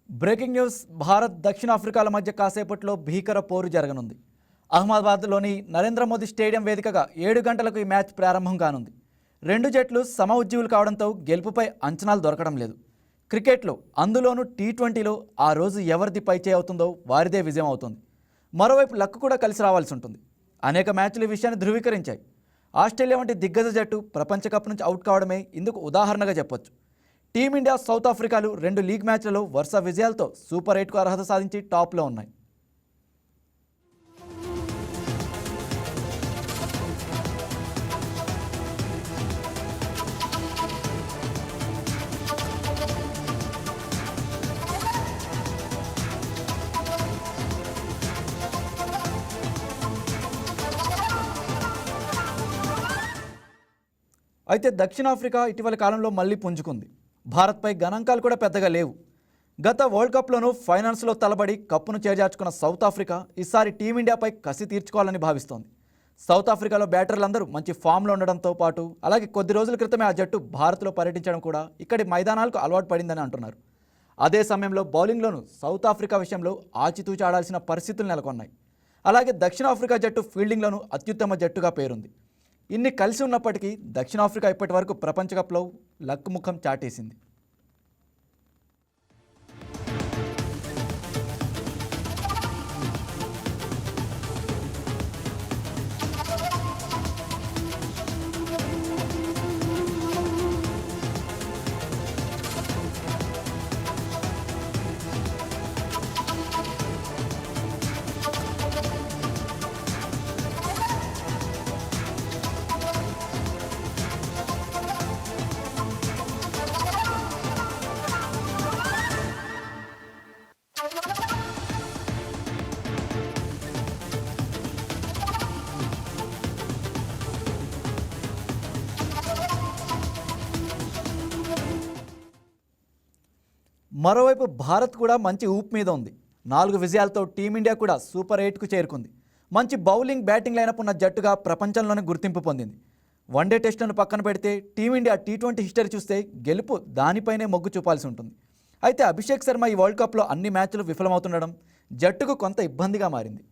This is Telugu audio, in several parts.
Breaking news. భారత్ దక్షిణాఫ్రికాల మధ్య కాసేపట్లో భీకర పోరు జరగనుంది. అహ్మదాబాద్లోని నరేంద్ర మోదీ స్టేడియం వేదికగా 7 గంటలకు ఈ మ్యాచ్ ప్రారంభం కానుంది. రెండు జట్లు సమ ఉజ్జీవులు కావడంతో గెలుపుపై అంచనాలు దొరకడం లేదు. క్రికెట్లో, అందులోనూ టీ20లో ఆ రోజు ఎవరిది పైచే అవుతుందో వారిదే విజయం అవుతుంది. మరోవైపు లక్ కూడా కలిసి రావాల్సి ఉంటుంది. అనేక మ్యాచ్లు ఈ విషయాన్ని ధృవీకరించాయి. ఆస్ట్రేలియా వంటి దిగ్గజ జట్టు ప్రపంచ కప్ నుంచి అవుట్ కావడమే ఇందుకు ఉదాహరణగా చెప్పొచ్చు. టీమిండియా, సౌత్ ఆఫ్రికాలు 2 లీగ్ మ్యాచ్లలో వరుస విజయాలతో సూపర్ 8కు అర్హత సాధించి టాప్లో ఉన్నాయి. అయితే దక్షిణాఫ్రికా ఇటీవల కాలంలో మళ్ళీ పుంజుకుంది. భారత్పై గణాంకాలు కూడా పెద్దగా లేవు. గత వరల్డ్ కప్లోనూ ఫైనల్స్లో తలబడి కప్పును చేజార్చుకున్న సౌత్ ఆఫ్రికా ఈసారి టీమిండియాపై కసి తీర్చుకోవాలని భావిస్తోంది. సౌత్ ఆఫ్రికాలో బ్యాటర్లందరూ మంచి ఫామ్లో ఉండడంతో పాటు అలాగే కొద్ది రోజుల క్రితమే ఆ జట్టు భారత్లో పర్యటించడం కూడా ఇక్కడి మైదానాలకు అలవాటు పడిందని అంటున్నారు. అదే సమయంలో బౌలింగ్లోనూ సౌత్ ఆఫ్రికా విషయంలో ఆచితూచి ఆడాల్సిన పరిస్థితులు నెలకొన్నాయి. అలాగే దక్షిణాఫ్రికా జట్టు ఫీల్డింగ్లోనూ అత్యుత్తమ జట్టుగా పేరుంది. ఇన్ని కలిసి ఉన్నప్పటికీ దక్షిణాఫ్రికా ఇప్పటి వరకు ప్రపంచ కప్లో లక్ ముఖం చాటేసింది. మరోవైపు భారత్ కూడా మంచి ఊపు మీద ఉంది. 4 విజయాలతో టీమిండియా కూడా సూపర్ 8కు చేరుకుంది. మంచి బౌలింగ్, బ్యాటింగ్ లైనప్ ఉన్న జట్టుగా ప్రపంచంలోనే గుర్తింపు పొందింది. వన్డే టెస్టులను పక్కన పెడితే టీమిండియా టీ20 హిస్టరీ చూస్తే గెలుపు దానిపైనే మొగ్గు చూపాల్సి ఉంటుంది. అయితే అభిషేక్ శర్మ ఈ వరల్డ్ కప్లో అన్ని మ్యాచ్లు విఫలమవుతుండడం జట్టుకు కొంత ఇబ్బందిగా మారింది.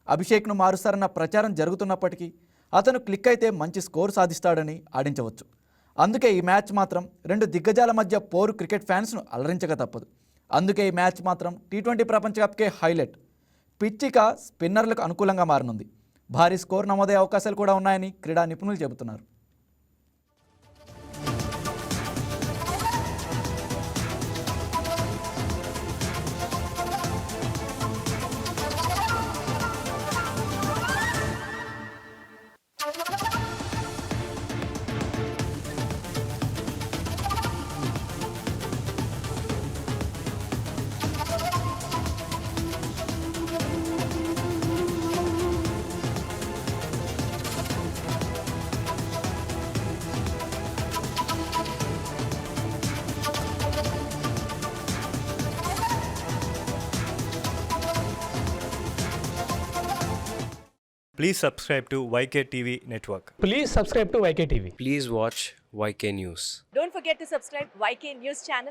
అభిషేక్ను మారుస్తారన్న ప్రచారం జరుగుతున్నప్పటికీ అతను క్లిక్ అయితే మంచి స్కోర్ సాధిస్తాడని ఆడించవచ్చు. అందుకే ఈ మ్యాచ్ మాత్రం 2 దిగ్గజాల మధ్య పోరు క్రికెట్ ఫ్యాన్స్ను అలరించక తప్పదు. అందుకే ఈ మ్యాచ్ మాత్రం టీ20 ప్రపంచ కప్కే హైలైట్. పిచ్చిక స్పిన్నర్లకు అనుకూలంగా మారనుంది. భారీ స్కోర్ నమోదయ్యే అవకాశాలు కూడా ఉన్నాయని క్రీడా నిపుణులు చెబుతున్నారు. Please subscribe to YK TV Network. Please subscribe to YK TV. Please watch YK News. Don't forget to subscribe YK News channel.